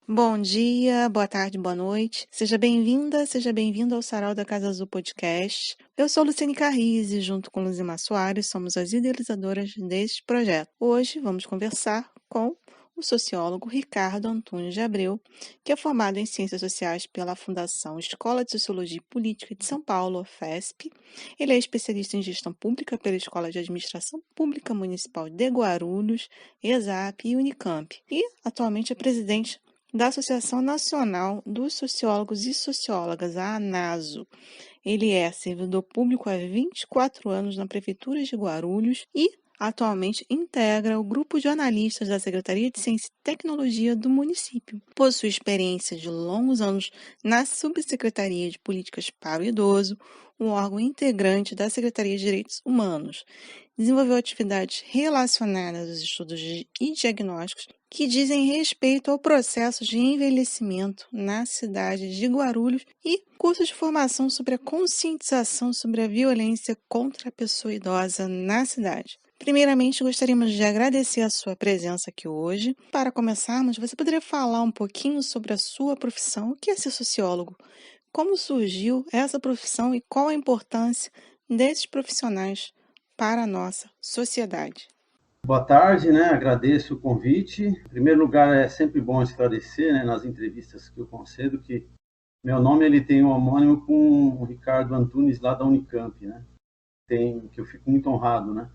Bom dia, boa tarde, boa noite. Seja bem-vinda, seja bem-vindo ao Sarau da Casa Azul Podcast. Eu sou Luciene Carrize, junto com Luzimar Soares, somos as idealizadoras deste projeto. Hoje vamos conversar com o sociólogo Ricardo Antunes de Abreu, que é formado em Ciências Sociais pela Fundação Escola de Sociologia e Política de São Paulo, FESP. Ele é especialista em Gestão Pública pela Escola de Administração Pública Municipal de Guarulhos, ESAP e Unicamp. E atualmente é presidente da Associação Nacional dos Sociólogos e Sociólogas, a ANASO. Ele é servidor público há 24 anos na Prefeitura de Guarulhos e atualmente integra o grupo de analistas da Secretaria de Ciência e Tecnologia do município. Possui experiência de longos anos na Subsecretaria de Políticas para o Idoso, um órgão integrante da Secretaria de Direitos Humanos. Desenvolveu atividades relacionadas aos estudos e diagnósticos que dizem respeito ao processo de envelhecimento na cidade de Guarulhos e cursos de formação sobre a conscientização sobre a violência contra a pessoa idosa na cidade. Primeiramente, gostaríamos de agradecer a sua presença aqui hoje. Para começarmos, você poderia falar um pouquinho sobre a sua profissão, o que é ser sociólogo? Como surgiu essa profissão e qual a importância desses profissionais para a nossa sociedade? Boa tarde, agradeço o convite. Em primeiro lugar, é sempre bom esclarecer, nas entrevistas que eu concedo, que meu nome ele tem um homônimo com o Ricardo Antunes, lá da Unicamp, que eu fico muito honrado,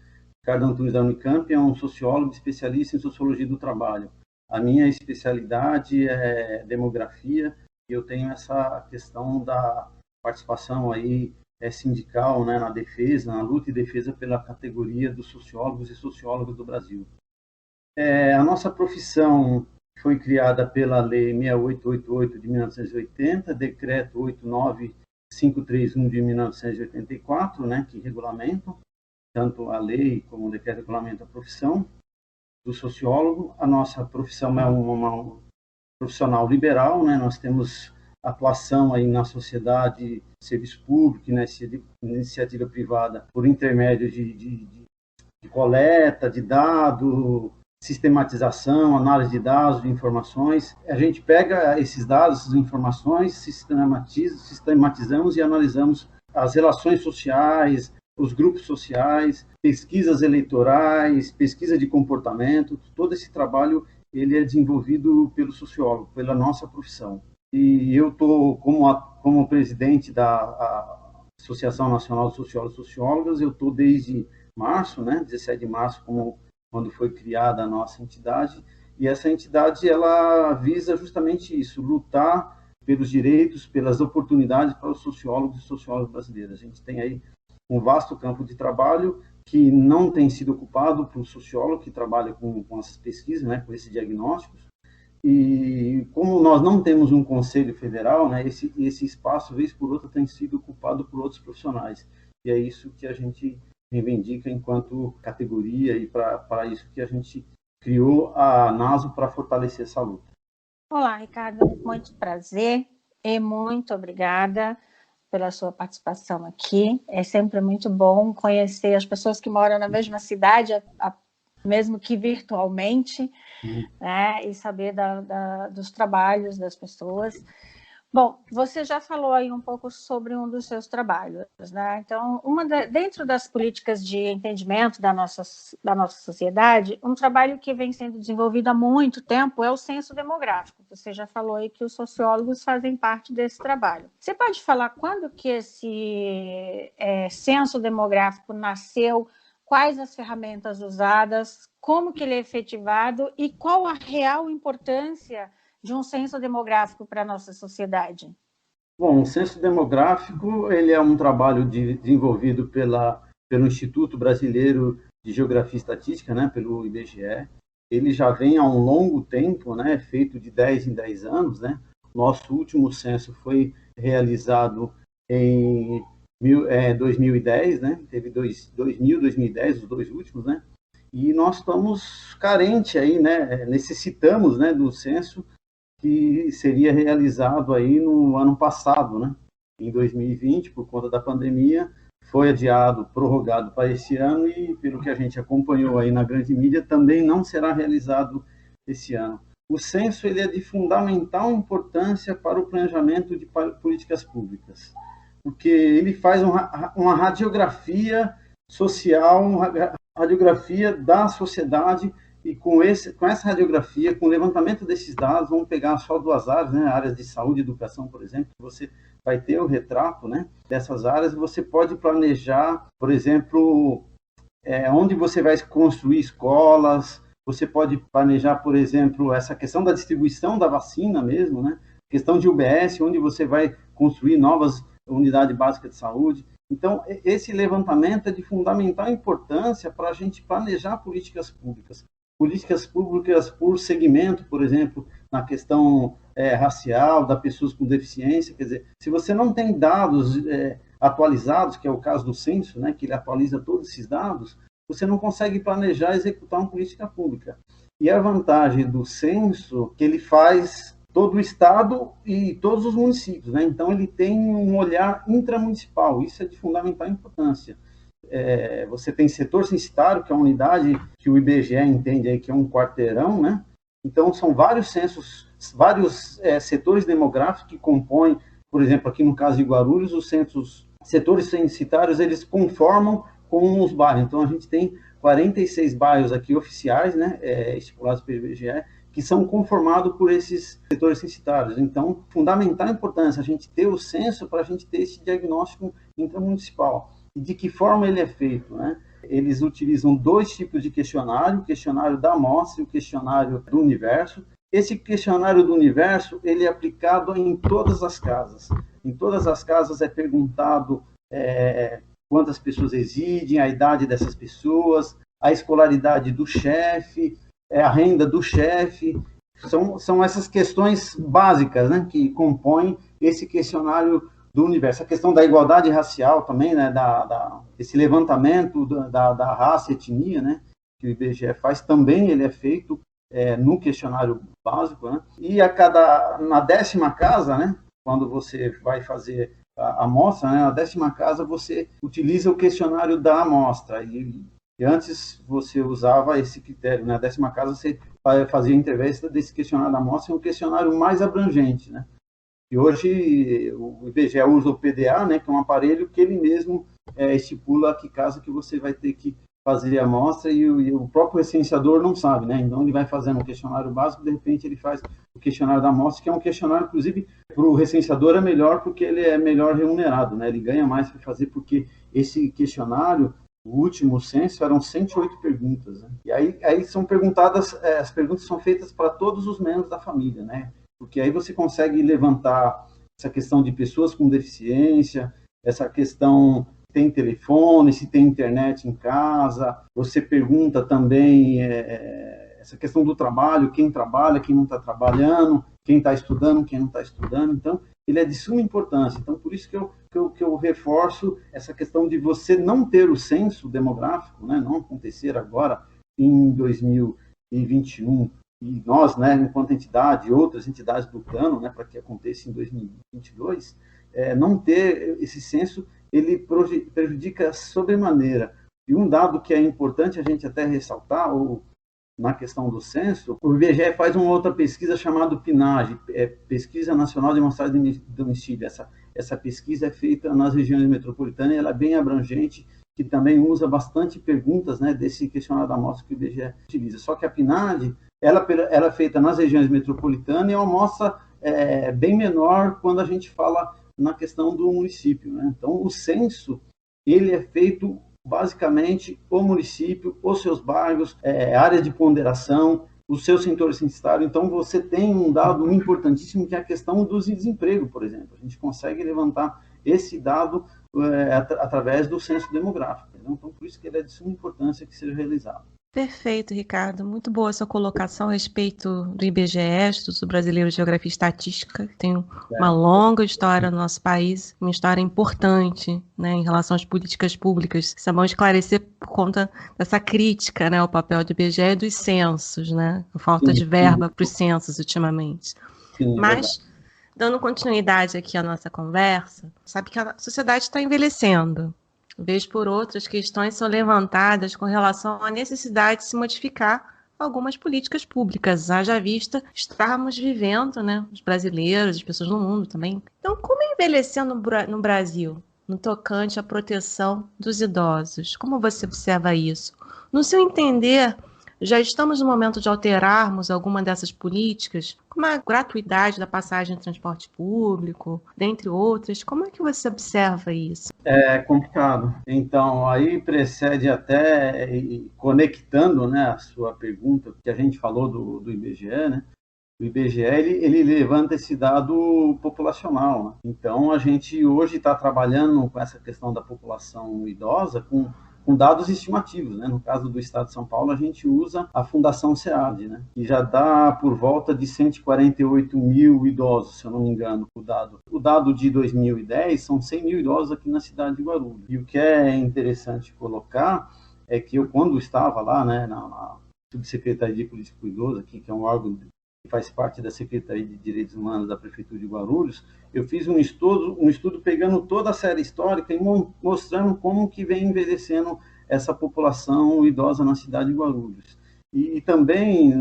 Ricardo Antunes, da Unicamp, é um sociólogo especialista em sociologia do trabalho. A minha especialidade é demografia e eu tenho essa questão da participação aí sindical, na defesa, na luta e defesa pela categoria dos sociólogos e sociólogas do Brasil. A nossa profissão foi criada pela Lei 6888 de 1980, Decreto 89531 de 1984, que regulamentam tanto a lei como o decreto regulamenta a profissão do sociólogo. A nossa profissão é uma profissional liberal, nós temos atuação aí na sociedade, serviço público, iniciativa privada, por intermédio de coleta de dados, sistematização, análise de dados, de informações. A gente pega esses dados, essas informações, sistematizamos e analisamos as relações sociais, os grupos sociais, pesquisas eleitorais, pesquisa de comportamento. Todo esse trabalho ele é desenvolvido pelo sociólogo, pela nossa profissão. E eu estou, como presidente da Associação Nacional de Sociólogos e Sociólogas, eu estou desde março, 17 de março, quando foi criada a nossa entidade, e essa entidade ela visa justamente isso, lutar pelos direitos, pelas oportunidades para os sociólogos e sociólogas brasileiros. A gente tem aí um vasto campo de trabalho que não tem sido ocupado por sociólogo que trabalha com essas pesquisas, com esses diagnósticos. E como nós não temos um conselho federal, esse espaço, vez por outra, tem sido ocupado por outros profissionais. E é isso que a gente reivindica enquanto categoria e para isso que a gente criou a NASO para fortalecer essa luta. Olá, Ricardo, muito prazer e muito obrigada pela sua participação aqui. É sempre muito bom conhecer as pessoas que moram na mesma cidade, mesmo que virtualmente, e saber dos trabalhos das pessoas. Bom, você já falou aí um pouco sobre um dos seus trabalhos, Então, dentro das políticas de entendimento da nossa sociedade, um trabalho que vem sendo desenvolvido há muito tempo é o censo demográfico. Você já falou aí que os sociólogos fazem parte desse trabalho. Você pode falar quando que esse censo demográfico nasceu, quais as ferramentas usadas, como que ele é efetivado e qual a real importância de um censo demográfico para a nossa sociedade? Bom, o censo demográfico ele é um trabalho desenvolvido pelo Instituto Brasileiro de Geografia e Estatística, pelo IBGE. Ele já vem há um longo tempo, feito de 10 em 10 anos. Nosso último censo foi realizado em 2010, teve 2000, 2010, os dois últimos, e nós estamos carentes aí, necessitamos, do censo que seria realizado aí no ano passado, em 2020, por conta da pandemia, foi adiado, prorrogado para esse ano e, pelo que a gente acompanhou aí na grande mídia, também não será realizado esse ano. O censo ele é de fundamental importância para o planejamento de políticas públicas, porque ele faz uma radiografia social, uma radiografia da sociedade, e com essa radiografia, com o levantamento desses dados, vamos pegar só 2 áreas, né, áreas de saúde e educação, por exemplo, você vai ter o retrato, né, dessas áreas, e você pode planejar, por exemplo, onde você vai construir escolas, você pode planejar, por exemplo, essa questão da distribuição da vacina mesmo, né, questão de UBS, onde você vai construir novas unidades básicas de saúde. Então, esse levantamento é de fundamental importância para a gente planejar políticas públicas por segmento, por exemplo, na questão racial, das pessoas com deficiência. Quer dizer, se você não tem dados atualizados, que é o caso do censo, né, que ele atualiza todos esses dados, você não consegue planejar e executar uma política pública. E a vantagem do censo, que ele faz todo o estado e todos os municípios, né? Então ele tem um olhar intramunicipal, isso é de fundamental importância. Você tem setor censitário, que é uma unidade que o IBGE entende aí que é um quarteirão, né? Então são vários censos, vários setores demográficos que compõem, por exemplo, aqui no caso de Guarulhos, os setores censitários, eles conformam com os bairros. Então a gente tem 46 bairros aqui oficiais, né, estipulados pelo IBGE, que são conformados por esses setores censitários. Então, fundamental importância a gente ter o censo para a gente ter esse diagnóstico intramunicipal. E de que forma ele é feito, né? Eles utilizam 2 tipos de questionário, o questionário da amostra e o questionário do universo. Esse questionário do universo, ele é aplicado em todas as casas. Em todas as casas é perguntado quantas pessoas residem, a idade dessas pessoas, a escolaridade do chefe, a renda do chefe. São essas questões básicas, né, que compõem esse questionário do universo. A questão da igualdade racial também, né, esse levantamento da raça e etnia, né, que o IBGE faz, também ele é feito no questionário básico, né? E na 10ª casa, né, quando você vai fazer a amostra, né, na 10ª casa você utiliza o questionário da amostra, e antes você usava esse critério, né? Na 10ª casa você fazia a entrevista desse questionário da amostra, é um questionário mais abrangente, né? E hoje o IBGE usa o PDA, né, que é um aparelho que ele mesmo estipula que casa que você vai ter que fazer a amostra, e o próprio recenseador não sabe, né? Então ele vai fazendo um questionário básico, de repente ele faz o questionário da amostra, que é um questionário, inclusive, para o recenseador é melhor, porque ele é melhor remunerado, né? Ele ganha mais para fazer, porque esse questionário, o último censo, eram 108 perguntas, né? E aí são perguntadas, as perguntas são feitas para todos os membros da família, né? Porque aí você consegue levantar essa questão de pessoas com deficiência, essa questão tem telefone, se tem internet em casa. Você pergunta também essa questão do trabalho, quem trabalha, quem não está trabalhando, quem está estudando, quem não está estudando. Então, ele é de suma importância. Então, por isso que eu reforço essa questão de você não ter o censo demográfico, né, não acontecer agora em 2021, e nós, né, enquanto entidade, outras entidades lutando, né, para que aconteça em 2022, não ter esse censo, ele prejudica sobremaneira. E um dado que é importante a gente até ressaltar, na questão do censo, o IBGE faz uma outra pesquisa chamada PNAD, Pesquisa Nacional de Amostragem de Domicílio. Essa pesquisa é feita nas regiões metropolitanas, ela é bem abrangente, que também usa bastante perguntas, né, desse questionário da amostra que o IBGE utiliza. Só que a PNAD, ela é feita nas regiões metropolitanas e é uma amostra bem menor quando a gente fala na questão do município, né? Então, o censo, ele é feito basicamente o município, os seus bairros, área de ponderação, o seu setor censitário. Então, você tem um dado importantíssimo, que é a questão do desemprego, por exemplo. A gente consegue levantar esse dado através do censo demográfico, né? Então, por isso que ele é de suma importância que seja realizado. Perfeito, Ricardo. Muito boa a sua colocação a respeito do IBGE, Instituto Brasileiro de Geografia e Estatística, que tem uma longa história no nosso país, uma história importante, né, em relação às políticas públicas. Isso é bom esclarecer por conta dessa crítica, né, ao papel do IBGE e dos censos, né, a falta de verba para os censos ultimamente. Sim, mas, dando continuidade aqui à nossa conversa, sabe que a sociedade está envelhecendo. vez por outra, as questões são levantadas com relação à necessidade de se modificar algumas políticas públicas, haja vista estarmos vivendo, né, os brasileiros, as pessoas no mundo também. Então, como é envelhecer no Brasil, no tocante à proteção dos idosos? Como você observa isso? No seu entender, já estamos no momento de alterarmos alguma dessas políticas, como a gratuidade da passagem de transporte público, dentre outras. Como é que você observa isso? É complicado. Então, aí precede até, conectando, né, a sua pergunta, que a gente falou do IBGE, né? O IBGE ele levanta esse dado populacional, né? Então, a gente hoje está trabalhando com essa questão da população idosa com dados estimativos, né? No caso do Estado de São Paulo, a gente usa a Fundação SEAD, né? Que já dá por volta de 148 mil idosos, se eu não me engano, o dado. O dado de 2010 são 100 mil idosos aqui na cidade de Guarulhos. E o que é interessante colocar é que eu, quando estava lá, né, na Subsecretaria de Política do Idoso, aqui, que é um órgão que faz parte da Secretaria de Direitos Humanos da Prefeitura de Guarulhos, eu fiz um estudo pegando toda a série histórica e mostrando como que vem envelhecendo essa população idosa na cidade de Guarulhos. E também,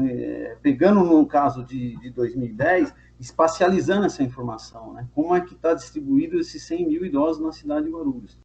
pegando no caso de 2010, espacializando essa informação, né? Como é que está distribuído esses 100 mil idosos na cidade de Guarulhos.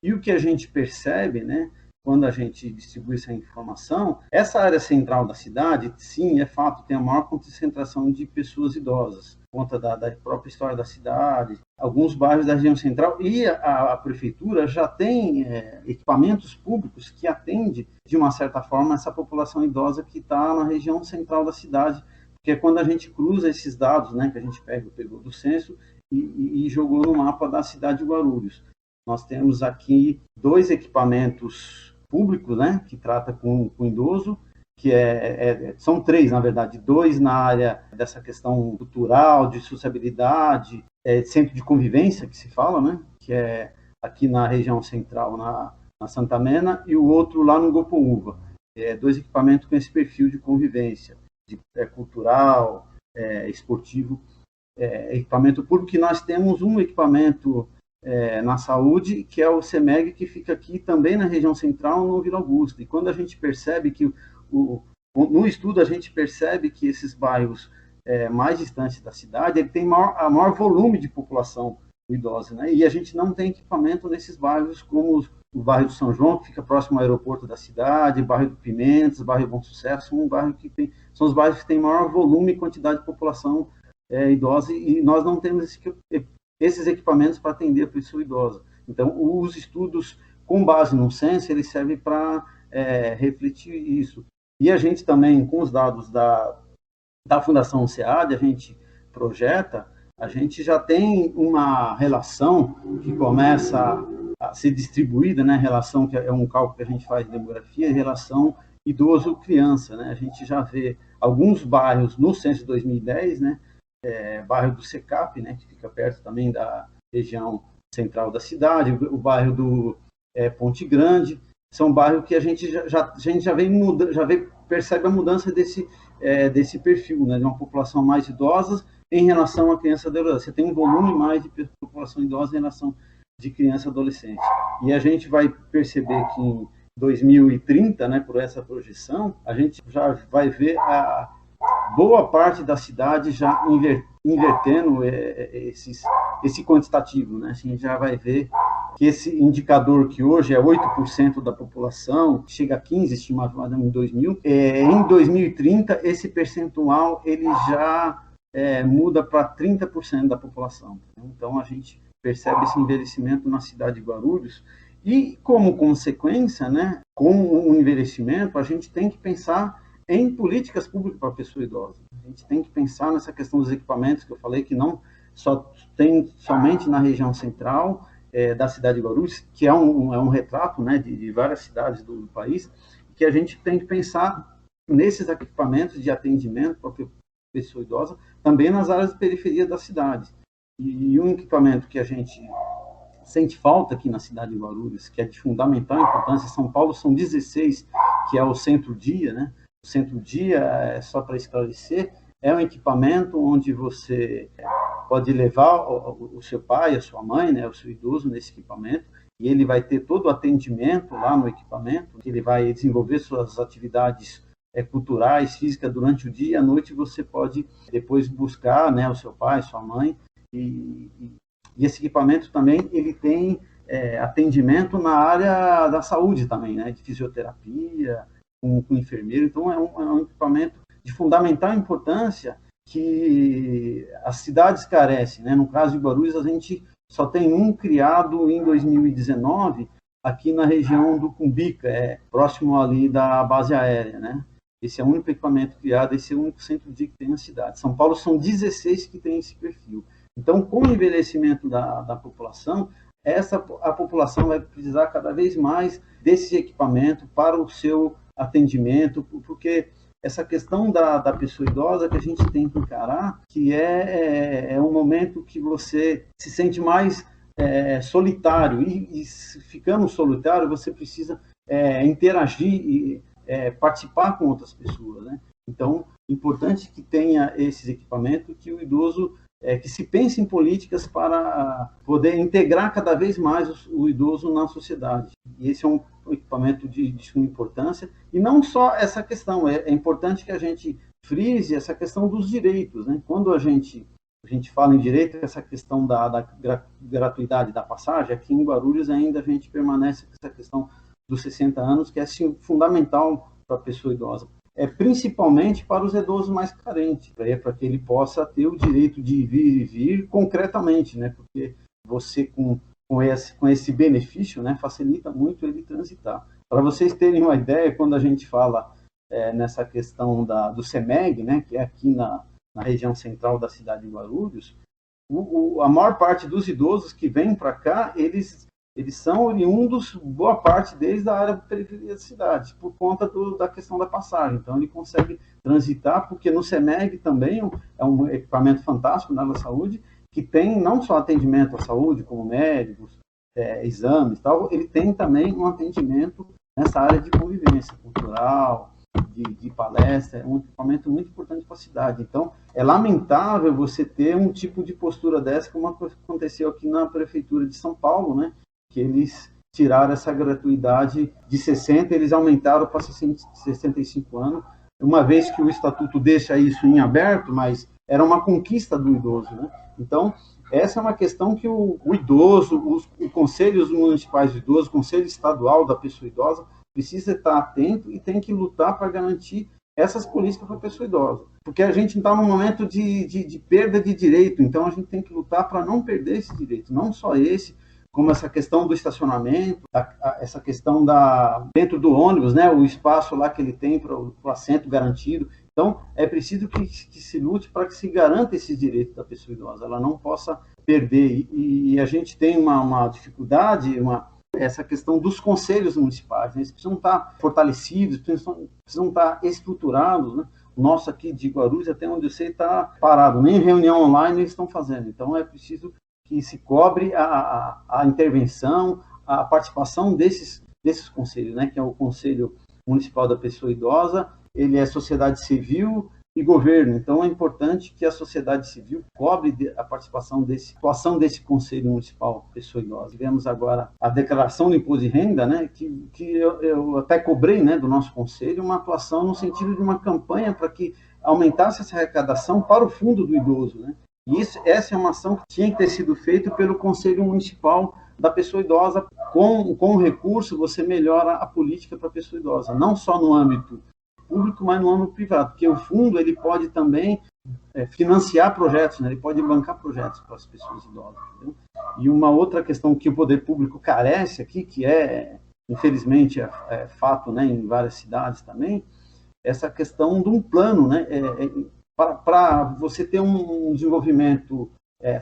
E o que a gente percebe, né, quando a gente distribui essa informação, essa área central da cidade, sim, é fato, tem a maior concentração de pessoas idosas, por conta da própria história da cidade, alguns bairros da região central, e a prefeitura já tem equipamentos públicos que atendem, de uma certa forma, essa população idosa que está na região central da cidade, que é quando a gente cruza esses dados, né, que a gente pegou do censo e jogou no mapa da cidade de Guarulhos. Nós temos aqui 2 equipamentos públicos, né, que trata com idoso, que são 3, na verdade, 2 na área dessa questão cultural, de sociabilidade, centro de convivência, que se fala, né, que é aqui na região central, na Santa Mena, e o outro lá no Gopoúva. 2 equipamentos com esse perfil de convivência, cultural, esportivo, equipamento público, que nós temos um equipamento na saúde, que é o CEMEG, que fica aqui também na região central, no Vila Augusta. E quando a gente percebe que, no estudo, a gente percebe que esses bairros mais distantes da cidade, ele tem maior volume de população idosa, né? E a gente não tem equipamento nesses bairros, como o bairro do São João, que fica próximo ao aeroporto da cidade, bairro do Pimentas, bairro Bom Sucesso, são os bairros que têm maior volume e quantidade de população idosa, e nós não temos esses equipamentos para atender a pessoa idosa. Então, os estudos com base no censo, eles servem para refletir isso. E a gente também, com os dados da Fundação SEAD, a gente projeta, a gente já tem uma relação que começa a ser distribuída, né? Relação que é um cálculo que a gente faz de demografia, relação idoso-criança, né? A gente já vê alguns bairros no censo de 2010, né? Bairro do Secap, né, que fica perto também da região central da cidade, o bairro do Ponte Grande, são bairros que a gente percebe a mudança desse perfil, né, de uma população mais idosa em relação à criança e adolescente. Você tem um volume mais de população idosa em relação de criança e adolescente. E a gente vai perceber que em 2030, né, por essa projeção, a gente já vai ver boa parte da cidade já invertendo esse quantitativo, né? A gente já vai ver que esse indicador, que hoje é 8% da população, chega a 15%, estimado em 2000, em 2030, esse percentual ele já muda para 30% da população. Então, a gente percebe esse envelhecimento na cidade de Guarulhos, e, como consequência, né, com o envelhecimento, a gente tem que pensar em políticas públicas para a pessoa idosa. A gente tem que pensar nessa questão dos equipamentos, que eu falei que não só tem somente na região central da cidade de Guarulhos, que é um retrato, né, de várias cidades do país, que a gente tem que pensar nesses equipamentos de atendimento para a pessoa idosa, também nas áreas de periferia da cidade. E um equipamento que a gente sente falta aqui na cidade de Guarulhos, que é de fundamental importância, em São Paulo são 16, que é o Centro-Dia, né? O Centro-Dia, só para esclarecer, é um equipamento onde você pode levar o seu pai, a sua mãe, né, o seu idoso nesse equipamento, e ele vai ter todo o atendimento lá no equipamento, ele vai desenvolver suas atividades culturais, físicas durante o dia, e à noite você pode depois buscar, né, o seu pai, sua mãe, e esse equipamento também ele tem atendimento na área da saúde também, né, de fisioterapia, com enfermeiro. Então é um equipamento de fundamental importância que as cidades carecem, né? No caso de Guarulhos, a gente só tem um criado em 2019 aqui na região do Cumbica, próximo ali da base aérea, né? Esse é o único equipamento criado, esse é o único centro-dia que tem na cidade. São Paulo são 16 que tem esse perfil. Então, com o envelhecimento da população, a população vai precisar cada vez mais desse equipamento para o seu atendimento, porque essa questão da pessoa idosa que a gente tem que encarar, que é um momento que você se sente mais solitário, e ficando solitário, você precisa interagir e participar com outras pessoas, né? Então, é importante que tenha esses equipamentos, que o idoso, que se pense em políticas para poder integrar cada vez mais o idoso na sociedade. E esse é um equipamento de suma importância. E não só essa questão, é importante que a gente frise essa questão dos direitos, né? Quando a gente fala em direito, essa questão da gratuidade da passagem, aqui em Guarulhos ainda a gente permanece com essa questão dos 60 anos, que é assim, fundamental para a pessoa idosa. Principalmente para os idosos mais carentes, para que ele possa ter o direito de vir e vir concretamente, né? Porque você com esse benefício, né, facilita muito ele transitar. Para vocês terem uma ideia, quando a gente fala nessa questão do CEMEG, né, que é aqui na região central da cidade de Guarulhos, a maior parte dos idosos que vêm para cá, eles são oriundos, boa parte deles, da área da periferia da cidade, por conta da questão da passagem. Então, ele consegue transitar, porque no CEMEG também é um equipamento fantástico na área da saúde, que tem não só atendimento à saúde, como médicos, exames e tal, ele tem também um atendimento nessa área de convivência cultural, de palestra, é um equipamento muito importante para a cidade. Então, é lamentável você ter um tipo de postura dessa, como aconteceu aqui na Prefeitura de São Paulo, né? Que eles tiraram essa gratuidade de 60, eles aumentaram para 65 anos, uma vez que o Estatuto deixa isso em aberto, mas era uma conquista do idoso, né? Então, essa é uma questão que o idoso, os conselhos municipais de idoso, o conselho estadual da pessoa idosa, precisa estar atento e tem que lutar para garantir essas políticas para a pessoa idosa. Porque a gente está num momento de perda de direito, então a gente tem que lutar para não perder esse direito, não só esse, como essa questão do estacionamento, essa questão dentro do ônibus, né, o espaço lá que ele tem para o assento garantido. Então, é preciso que se lute para que se garanta esse direito da pessoa idosa, ela não possa perder. E a gente tem uma dificuldade, essa questão dos conselhos municipais, né? Eles precisam estar fortalecidos, precisam estar estruturados, né? O nosso aqui de Guarulhos, até onde eu sei, está parado, nem reunião online eles estão fazendo. Então, é preciso que se cobre a intervenção, a participação desses conselhos, né? Que é o Conselho Municipal da Pessoa Idosa, ele é sociedade civil e governo. Então, é importante que a sociedade civil cobre a participação atuação desse Conselho Municipal Pessoa Idosa. Tivemos agora a declaração do imposto de renda, né, que eu até cobrei, né, do nosso Conselho, uma atuação no sentido de uma campanha para que aumentasse essa arrecadação para o fundo do idoso, né? E essa é uma ação que tinha que ter sido feita pelo Conselho Municipal da Pessoa Idosa. Com o recurso, você melhora a política para a pessoa idosa, não só no âmbito público, mas no âmbito privado, porque o fundo ele pode também financiar projetos, né? Ele pode bancar projetos para as pessoas idosas. Entendeu? E uma outra questão que o poder público carece aqui, que infelizmente, é fato, né, em várias cidades também, essa questão de um plano, né, para você ter um desenvolvimento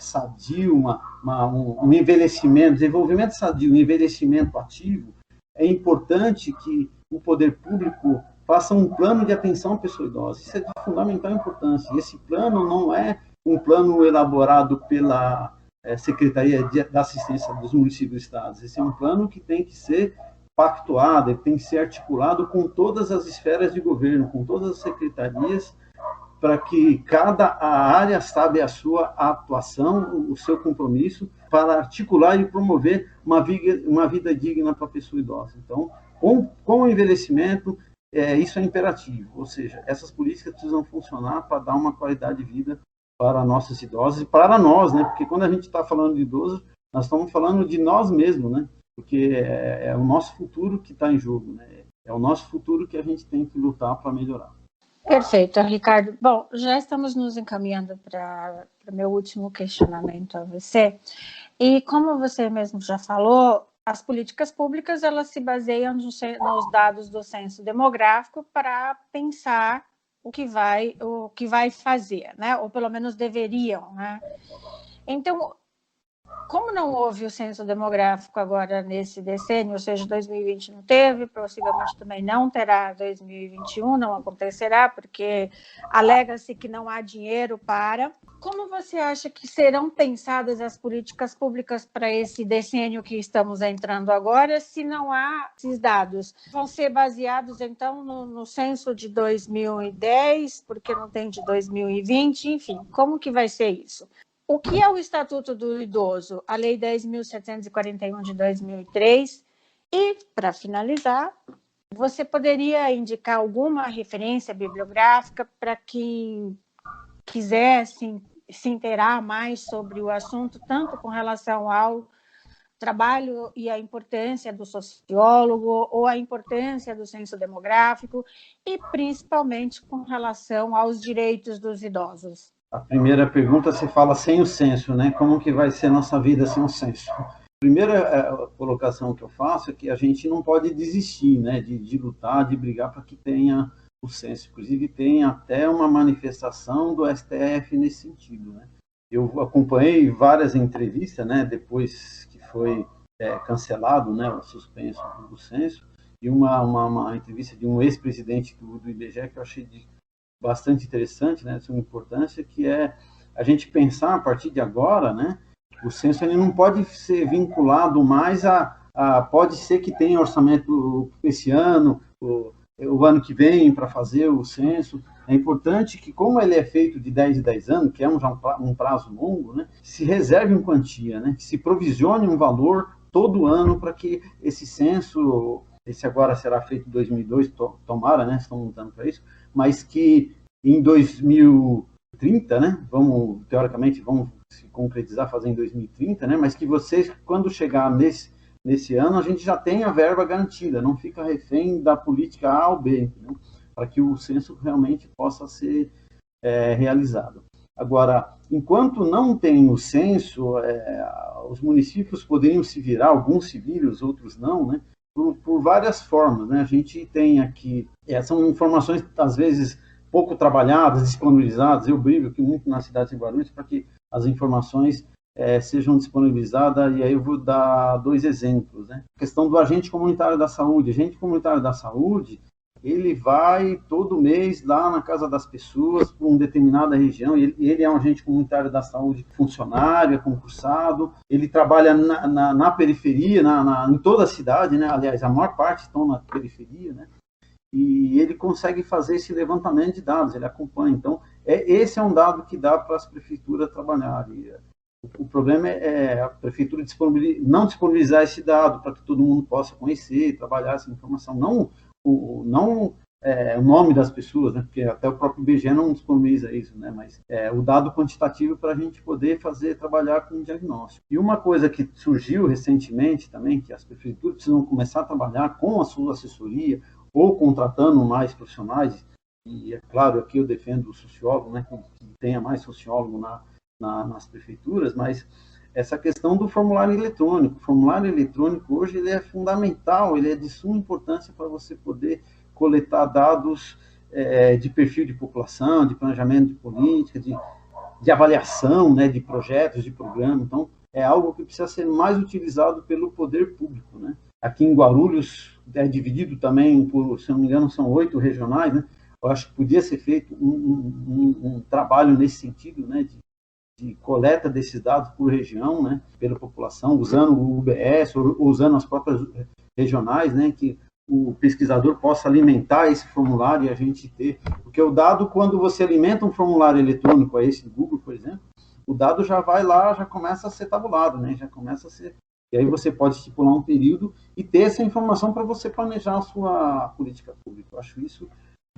sadio, um envelhecimento, desenvolvimento sadio, um envelhecimento ativo, é importante que o poder público faça um plano de atenção à pessoa idosa. Isso é de fundamental importância. E esse plano não é um plano elaborado pela Secretaria da Assistência dos Municípios e Estados. Esse é um plano que tem que ser pactuado, ele tem que ser articulado com todas as esferas de governo, com todas as secretarias, para que cada área sabe a sua atuação, o seu compromisso, para articular e promover uma vida digna para a pessoa idosa. Então, com o envelhecimento, isso é imperativo, ou seja, essas políticas precisam funcionar para dar uma qualidade de vida para nossos idosos e para nós, né? Porque quando a gente está falando de idosos, nós estamos falando de nós mesmos, né? Porque é o nosso futuro que está em jogo, né? É o nosso futuro que a gente tem que lutar para melhorar. Perfeito, Ricardo. Bom, já estamos nos encaminhando para o meu último questionamento a você. E como você mesmo já falou, as políticas públicas elas se baseiam nos dados do censo demográfico para pensar o que vai fazer, né? Ou pelo menos deveriam, né? Então, como não houve o censo demográfico agora nesse decênio, ou seja, 2020 não teve, possivelmente também não terá 2021, não acontecerá, porque alega-se que não há dinheiro para. Como você acha que serão pensadas as políticas públicas para esse decênio que estamos entrando agora, se não há esses dados? Vão ser baseados, então, no censo de 2010, porque não tem de 2020, enfim, como que vai ser isso? O que é o Estatuto do Idoso? A Lei 10.741 de 2003. E, para finalizar, você poderia indicar alguma referência bibliográfica para quem quisesse se inteirar mais sobre o assunto, tanto com relação ao trabalho e a importância do sociólogo ou a importância do censo demográfico e, principalmente, com relação aos direitos dos idosos? A primeira pergunta se fala sem o censo, né? Como que vai ser nossa vida sem o censo? A primeira colocação que eu faço é que a gente não pode desistir, né? De lutar, de brigar para que tenha o censo. Inclusive, tem até uma manifestação do STF nesse sentido, né? Eu acompanhei várias entrevistas, né? Depois que foi cancelado, né? O suspenso do censo, e uma entrevista de um ex-presidente do IBGE que eu achei bastante interessante, né, de sua importância, que é a gente pensar a partir de agora, né, o censo ele não pode ser vinculado mais pode ser que tenha orçamento esse ano, o ano que vem para fazer o censo. É importante que, como ele é feito de 10 em 10 anos, que é um prazo longo, né, se reserve uma quantia, né, que se provisione um valor todo ano para que esse censo, esse agora será feito em 2002, tomara, né, estamos lutando para isso, mas que em 2030, né, teoricamente, vamos se concretizar, fazer em 2030, né, mas que vocês, quando chegar nesse ano, a gente já tenha a verba garantida, não fica refém da política A ou B, entendeu? Para que o censo realmente possa ser realizado. Agora, enquanto não tem o censo, os municípios poderiam se virar, alguns se viram, os outros não, né, por várias formas, né? A gente tem aqui, são informações, às vezes, pouco trabalhadas, disponibilizadas. Eu brigo aqui muito na cidade de Guarulhos para que as informações sejam disponibilizadas, e aí eu vou dar 2 exemplos, né? A questão do agente comunitário da saúde. O agente comunitário da saúde, ele vai todo mês lá na casa das pessoas, por uma determinada região, ele é um agente comunitário da saúde funcionário, é concursado, ele trabalha na periferia, em toda a cidade, né? Aliás, a maior parte estão na periferia, né? E ele consegue fazer esse levantamento de dados, ele acompanha. Então, esse é um dado que dá para as prefeituras trabalharem. O problema é a prefeitura não disponibilizar esse dado para que todo mundo possa conhecer e trabalhar essa informação. Não o nome das pessoas, né? Porque até o próprio IBGE não disponibiliza isso, né? Mas o dado quantitativo para a gente poder trabalhar com o diagnóstico. E uma coisa que surgiu recentemente também, que as prefeituras precisam começar a trabalhar com a sua assessoria ou contratando mais profissionais, e é claro, aqui eu defendo o sociólogo, né? Que tenha mais sociólogo nas prefeituras, mas essa questão do formulário eletrônico. O formulário eletrônico hoje ele é fundamental, ele é de suma importância para você poder coletar dados de perfil de população, de planejamento de política, de avaliação, né, de projetos, de programas. Então, é algo que precisa ser mais utilizado pelo poder público, né? Aqui em Guarulhos é dividido também por, se não me engano, são 8 regionais, né? Eu acho que podia ser feito um trabalho nesse sentido, né, de coleta desses dados por região, né, pela população, usando o UBS, ou usando as próprias regionais, né, que o pesquisador possa alimentar esse formulário e a gente ter, porque o dado, quando você alimenta um formulário eletrônico, a esse do Google, por exemplo, o dado já vai lá, já começa a ser tabulado, né? Já começa a ser... E aí você pode estipular um período e ter essa informação para você planejar a sua política pública. Eu acho isso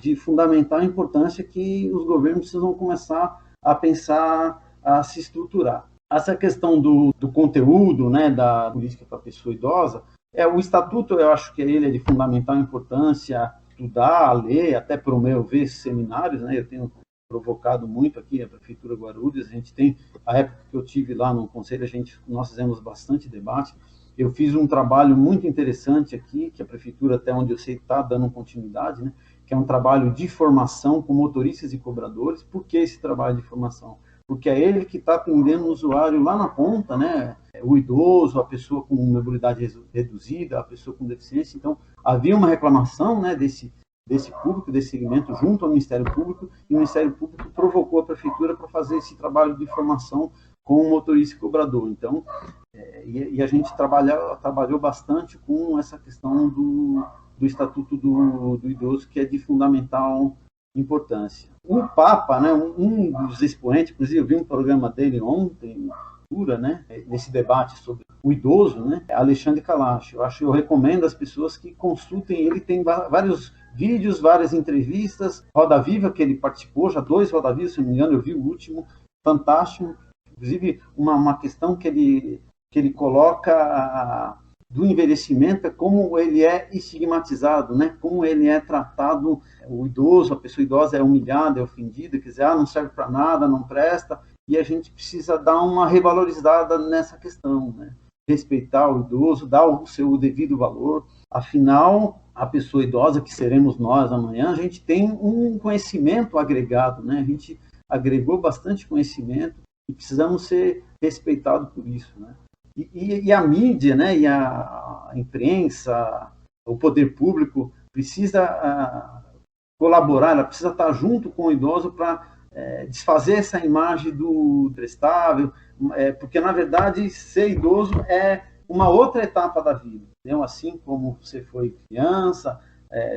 de fundamental importância, que os governos precisam começar a pensar, a se estruturar. Essa questão do conteúdo, né, da política para a pessoa idosa, o estatuto, eu acho que ele é de fundamental importância, estudar, ler, até promover seminários, né? Eu tenho provocado muito aqui a Prefeitura Guarulhos, a gente tem, a época que eu tive lá no Conselho, nós fizemos bastante debate, eu fiz um trabalho muito interessante aqui, que a Prefeitura, até onde eu sei, está dando continuidade, né? Que é um trabalho de formação com motoristas e cobradores. Por que esse trabalho de formação? Porque é ele que está atendendo o usuário lá na ponta, né? O idoso, a pessoa com mobilidade reduzida, a pessoa com deficiência. Então, havia uma reclamação, né, desse público, desse segmento, junto ao Ministério Público, e o Ministério Público provocou a Prefeitura para fazer esse trabalho de formação com o motorista e cobrador. Então, e a gente trabalhou bastante com essa questão do Estatuto do Idoso, que é de fundamental importância. O Papa, né, um dos expoentes, inclusive eu vi um programa dele ontem, né, nesse debate sobre o idoso, né, Alexandre Kalash. Eu recomendo às pessoas que consultem, ele tem vários vídeos, várias entrevistas, Roda Viva, que ele participou, já 2 Roda Viva, se não me engano, eu vi o último, fantástico. Inclusive, uma questão que ele coloca do envelhecimento é como ele é estigmatizado, né? Como ele é tratado, o idoso, a pessoa idosa é humilhada, é ofendida, quer dizer, não serve para nada, não presta, e a gente precisa dar uma revalorizada nessa questão, né? Respeitar o idoso, dar o seu devido valor. Afinal, a pessoa idosa, que seremos nós amanhã, a gente tem um conhecimento agregado, né? A gente agregou bastante conhecimento e precisamos ser respeitados por isso, né? E a mídia, né, e a imprensa, o poder público precisa colaborar, ela precisa estar junto com o idoso para desfazer essa imagem do prestável, porque, na verdade, ser idoso é uma outra etapa da vida, né? Assim como você foi criança,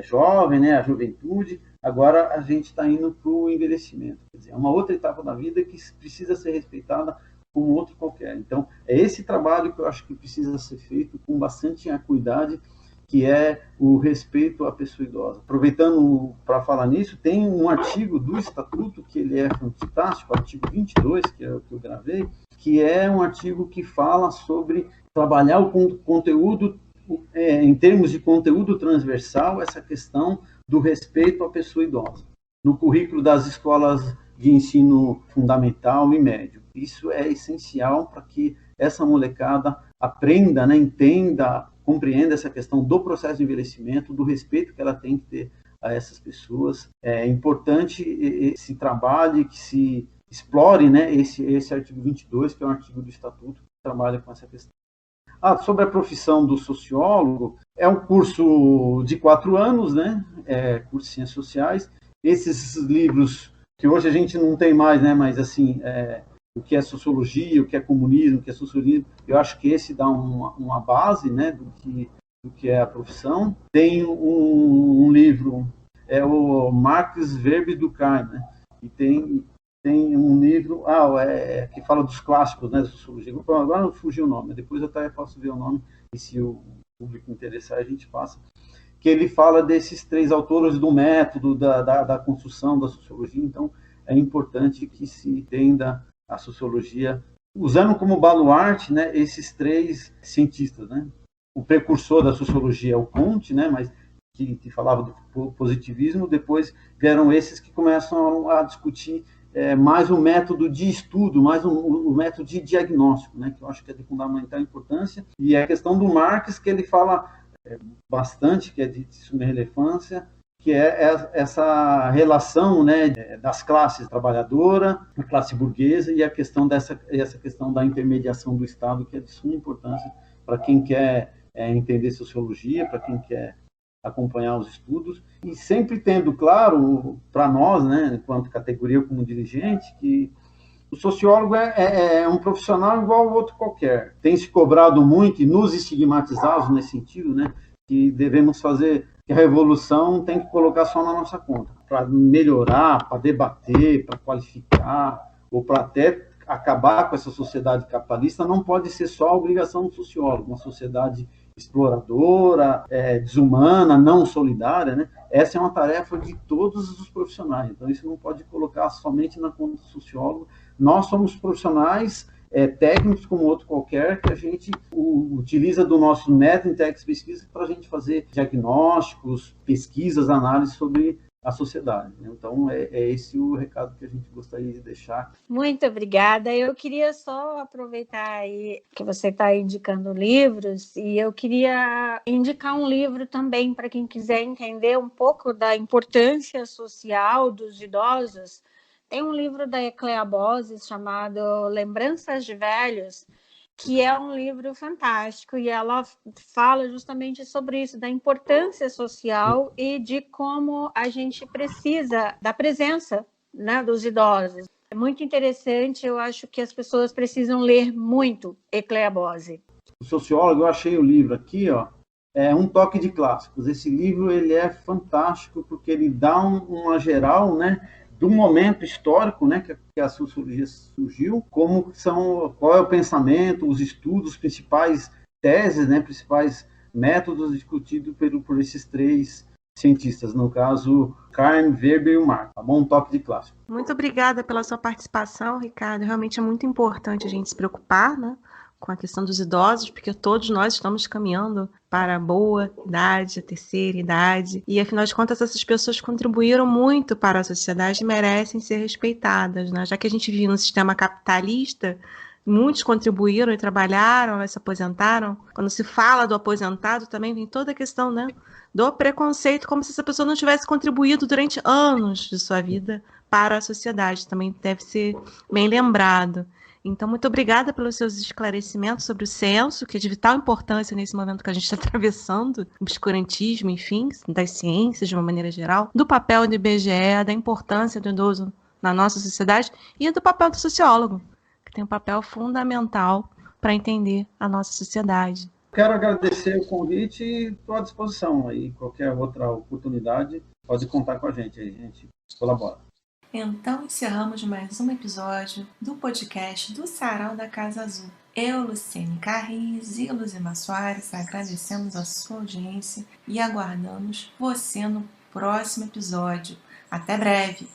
jovem, né, a juventude, agora a gente está indo para o envelhecimento. Quer dizer, é uma outra etapa da vida que precisa ser respeitada como outro qualquer. Então, é esse trabalho que eu acho que precisa ser feito com bastante acuidade, que é o respeito à pessoa idosa. Aproveitando para falar nisso, tem um artigo do Estatuto, que ele é fantástico, o artigo 22, que é o que eu gravei, que é um artigo que fala sobre trabalhar o conteúdo, em termos de conteúdo transversal, essa questão do respeito à pessoa idosa, no currículo das escolas de ensino fundamental e médio. Isso é essencial para que essa molecada aprenda, né, entenda, compreenda essa questão do processo de envelhecimento, do respeito que ela tem que ter a essas pessoas. É importante esse trabalho, que se explore, né, esse artigo 22, que é um artigo do Estatuto que trabalha com essa questão. Sobre a profissão do sociólogo, é um curso de 4 anos, né, curso de Ciências Sociais. Esses livros que hoje a gente não tem mais, né, mas assim, o que é sociologia, o que é comunismo, o que é socialismo, eu acho que esse dá uma base, né, do que é a profissão. Tem um livro, o Marx Weber Durkheim, né, e tem um livro que fala dos clássicos, né, da sociologia. Agora não fugiu o nome, depois eu até posso ver o nome, e se o público interessar, a gente passa. Que ele fala desses 3 autores do método, da construção da sociologia. Então, é importante que se entenda a sociologia, usando como baluarte, né, esses 3 cientistas, né? O precursor da sociologia é o Comte, né, mas que falava do positivismo. Depois vieram esses que começam a discutir mais o método de estudo, mais o método de diagnóstico, né, que eu acho que é de fundamental importância. E a questão do Marx, que ele fala bastante, que é de suma relevância, que é essa relação, né, das classes trabalhadora, a classe burguesa, e essa questão da intermediação do Estado, que é de suma importância para quem quer entender sociologia, para quem quer acompanhar os estudos, e sempre tendo claro para nós, né, enquanto categoria, como dirigente, que o sociólogo é um profissional igual ao outro qualquer. Tem se cobrado muito e nos estigmatizado nesse sentido, né? que devemos fazer, que a revolução tem que colocar só na nossa conta, para melhorar, para debater, para qualificar, ou para até acabar com essa sociedade capitalista, não pode ser só a obrigação do sociólogo, uma sociedade exploradora, desumana, não solidária, né? Essa é uma tarefa de todos os profissionais, então isso não pode colocar somente na conta do sociólogo. Nós somos profissionais técnicos como outro qualquer, que a gente utiliza do nosso método de pesquisa para a gente fazer diagnósticos, pesquisas, análises sobre a sociedade. Então, é esse o recado que a gente gostaria de deixar. Muito obrigada. Eu queria só aproveitar aí que você está indicando livros, e eu queria indicar um livro também para quem quiser entender um pouco da importância social dos idosos. Tem um livro da Ecléa Boses chamado Lembranças de Velhos, que é um livro fantástico, e ela fala justamente sobre isso, da importância social e de como a gente precisa da presença, né, dos idosos. É muito interessante, eu acho que as pessoas precisam ler muito Ecléa Boses. O sociólogo, eu achei o livro aqui, ó, é Um Toque de Clássicos. Esse livro ele é fantástico porque ele dá uma geral, né, do momento histórico, né, que a sociologia surgiu, qual é o pensamento, os estudos, principais teses, né, principais métodos discutidos por esses três cientistas, no caso, Karen, Weber e o Marx. Tá bom? Um toque de clássico. Muito obrigada pela sua participação, Ricardo. Realmente é muito importante a gente se preocupar, né, com a questão dos idosos, porque todos nós estamos caminhando para a boa idade, a terceira idade, e afinal de contas essas pessoas contribuíram muito para a sociedade e merecem ser respeitadas, né? Já que a gente vive num sistema capitalista, muitos contribuíram e trabalharam, se aposentaram. Quando se fala do aposentado, também vem toda a questão, né, do preconceito, como se essa pessoa não tivesse contribuído durante anos de sua vida para a sociedade. Também deve ser bem lembrado. Então, muito obrigada pelos seus esclarecimentos sobre o censo, que é de vital importância nesse momento que a gente está atravessando, obscurantismo, enfim, das ciências de uma maneira geral, do papel do IBGE, da importância do idoso na nossa sociedade e do papel do sociólogo, que tem um papel fundamental para entender a nossa sociedade. Quero agradecer o convite e estou à disposição. Aí, qualquer outra oportunidade, pode contar com a gente colabora. Então, encerramos mais um episódio do podcast do Sarau da Casa Azul. Eu, Luciene Carriz e Luzimar Soares agradecemos a sua audiência e aguardamos você no próximo episódio. Até breve!